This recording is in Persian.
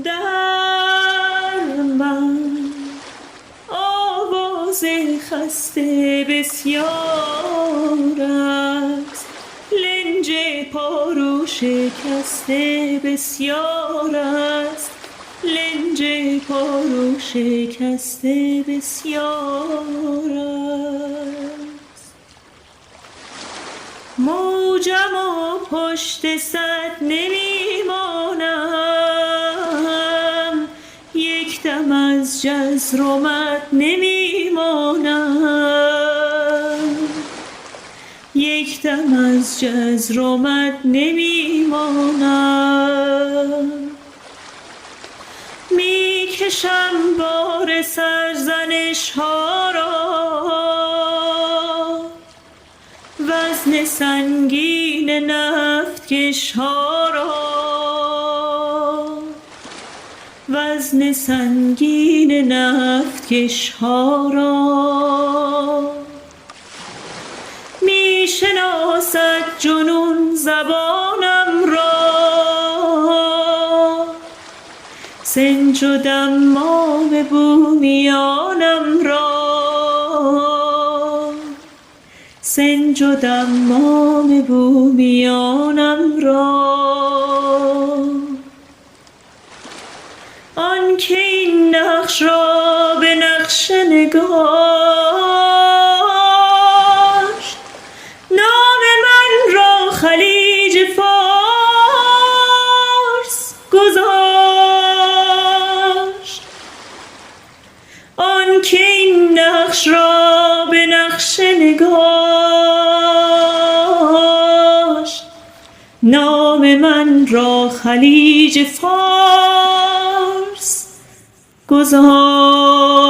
در من آواز خسته بسیار است، لنج پارو شکسته بسیار است، لنج پارو شکسته بسیار است. موجم و پشت سد نمیمانم، یک دم از جزر و مد نمیمانم، یک دم از جزر و مد نمیمانم. میکشم بار سرزنش ها را، وزن سنگین نفتکش ها را، وزن سنگین نفتکش ها را. میشناسد جنون زبانم را، سنج و دمام بومیانم را، سنج و دمام بومیانم را. آن که این نقش را به نقش نگاشت، نام من را خلیج فارس گذاشت. آن که این نقش را به نقش نگاشت، نام من را خلیج فارس گذاشت.